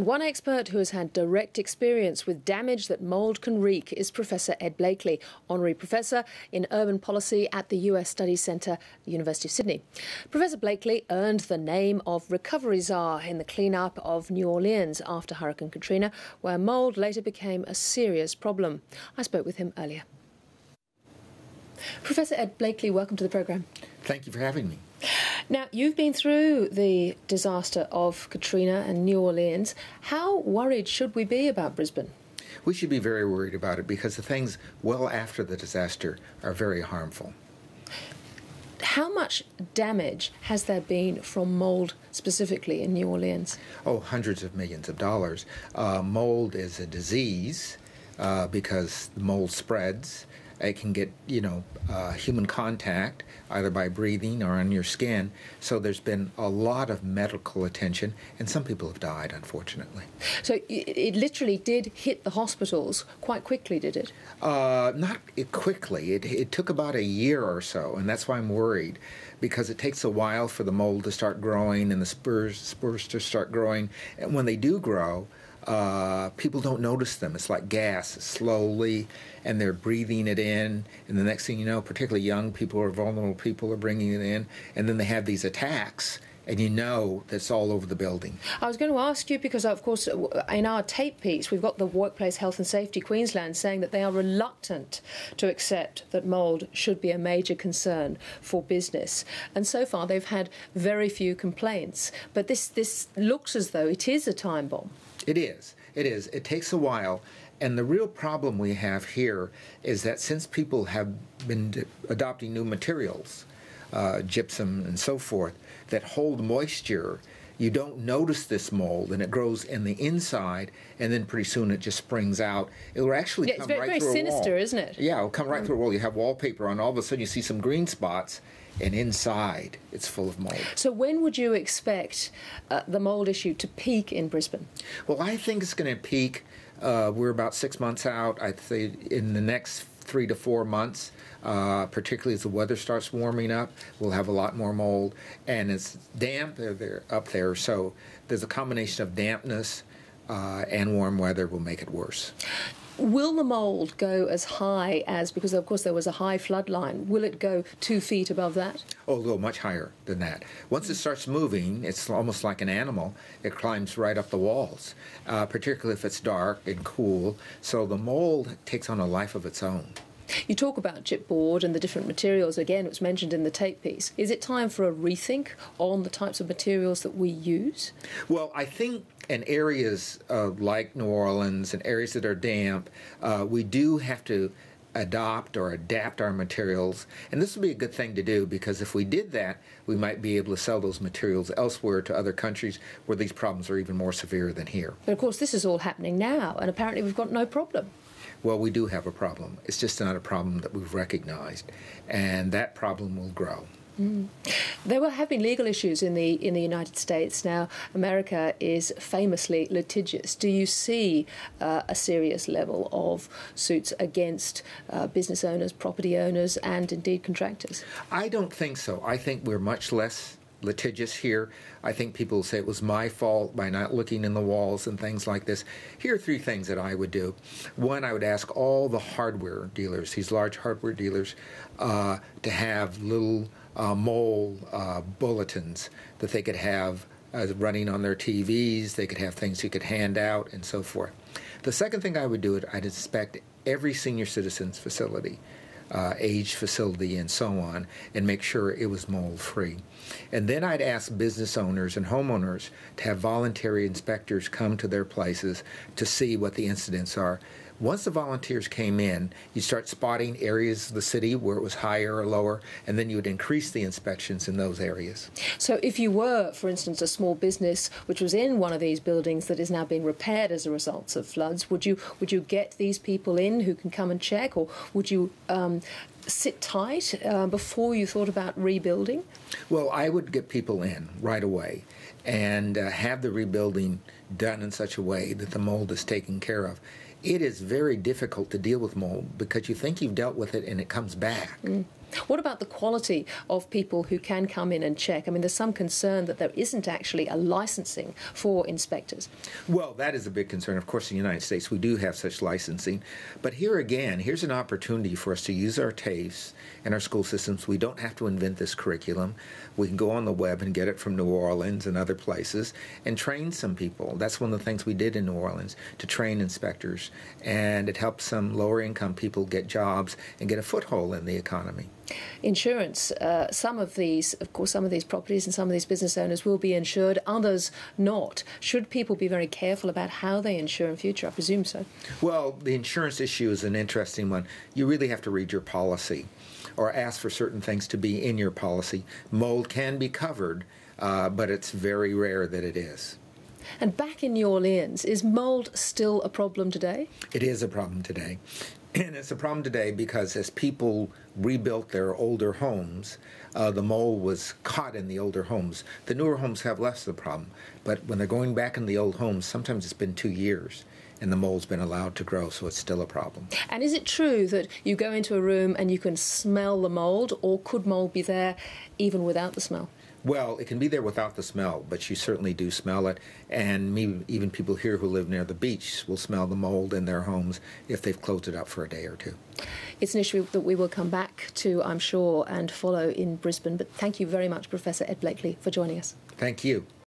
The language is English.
And one expert who has had direct experience with damage that mould can wreak is Professor Ed Blakely, Honorary Professor in Urban Policy at the US Studies Centre, University of Sydney. Professor Blakely earned the name of Recovery Tzar in the clean-up of New Orleans after Hurricane Katrina, where mould later became a serious problem. I spoke with him earlier. Professor Ed Blakely, welcome to the programme. Thank you for having me. Now, you've been through the disaster of Katrina and New Orleans. How worried should we be about Brisbane? We should be very worried about it because the things well after the disaster are very harmful. How much damage has there been from mould specifically in New Orleans? Oh, hundreds of millions of dollars. Mold is a disease because the mold spreads. It can get, human contact, either by breathing or on your skin. So there's been a lot of medical attention, and some people have died, unfortunately. So it literally did hit the hospitals quite quickly, did it? Not quickly. It took about a year or so, and that's why I'm worried, because it takes a while for the mold to start growing and the spores to start growing. And when they do grow, people don't notice them. It's like gas, slowly, and they're breathing it in, and the next thing you know, particularly young people or vulnerable people are bringing it in, and then they have these attacks, and you know that's all over the building. I was going to ask you because, of course, in our tape piece, we've got the Workplace Health and Safety Queensland saying that they are reluctant to accept that mould should be a major concern for business. And so far, they've had very few complaints. But this looks as though it is a time bomb. It is. It is. It takes a while. And the real problem we have here is that since people have been adopting new materials, gypsum and so forth, that hold moisture, you don't notice this mold, and it grows in the inside, and then pretty soon it just springs out. It will actually come right through a wall. It's very sinister, isn't it? Yeah, it'll come right through a wall. You have wallpaper on, all of a sudden you see some green spots, and inside it's full of mold. So when would you expect the mold issue to peak in Brisbane? Well, I think it's going to peak. We're about 6 months out. I'd say in the next 3 to 4 months, particularly as the weather starts warming up, we'll have a lot more mold. And it's damp, they're up there, so there's a combination of dampness and warm weather will make it worse. Will the mould go as high as, because of course there was a high flood line, will it go 2 feet above that? Oh, it'll go much higher than that. Once it starts moving, it's almost like an animal. It climbs right up the walls, particularly if it's dark and cool. So the mold takes on a life of its own. You talk about chipboard and the different materials. Again, it was mentioned in the tape piece. Is it time for a rethink on the types of materials that we use? Well, I think in areas like New Orleans and areas that are damp, we do have to adopt or adapt our materials. And this would be a good thing to do, because if we did that, we might be able to sell those materials elsewhere to other countries where these problems are even more severe than here. But of course, this is all happening now, and apparently we've got no problem. Well, we do have a problem. It's just not a problem that we've recognized, and that problem will grow. There have been legal issues in the United States. Now, America is famously litigious. Do you see a serious level of suits against business owners, property owners, and indeed contractors? I don't think so. I think we're much less litigious here. I think people say it was my fault by not looking in the walls and things like this. Here are 3 things that I would do. One, I would ask all the hardware dealers, these large hardware dealers, to have little mole bulletins that they could have running on their TVs. They could have things you could hand out and so forth. The second thing I would do, I'd inspect every senior citizen's facility, aged facility and so on, and make sure it was mold-free. And then I'd ask business owners and homeowners to have voluntary inspectors come to their places to see what the incidents are. Once the volunteers came in, you start spotting areas of the city where it was higher or lower, and then you would increase the inspections in those areas. So if you were, for instance, a small business which was in one of these buildings that is now being repaired as a result of floods, would you get these people in who can come and check, or would you sit tight before you thought about rebuilding? Well, I would get people in right away and have the rebuilding done in such a way that the mold is taken care of. It is very difficult to deal with mold because you think you've dealt with it and it comes back. What about the quality of people who can come in and check? I mean, there's some concern that there isn't actually a licensing for inspectors. Well, that is a big concern. Of course, in the United States, we do have such licensing. But here again, here's an opportunity for us to use our TAFEs and our school systems. We don't have to invent this curriculum. We can go on the web and get it from New Orleans and other places and train some people. That's one of the things we did in New Orleans, to train inspectors. And it helps some lower income people get jobs and get a foothold in the economy. Insurance, some of these properties and some of these business owners will be insured, others not. Should people be very careful about how they insure in future? I presume so. Well, the insurance issue is an interesting one. You really have to read your policy or ask for certain things to be in your policy. Mold can be covered, but it's very rare that it is. And back in New Orleans, is mold still a problem today? It is a problem today. And it's a problem today because as people rebuilt their older homes, the mold was caught in the older homes. The newer homes have less of the problem. But when they're going back in the old homes, sometimes it's been 2 years and the mold's been allowed to grow, so it's still a problem. And is it true that you go into a room and you can smell the mold, or could mold be there even without the smell? Well, it can be there without the smell, but you certainly do smell it. And even people here who live near the beach will smell the mold in their homes if they've closed it up for a day or two. It's an issue that we will come back to, I'm sure, and follow in Brisbane. But thank you very much, Professor Ed Blakely, for joining us. Thank you.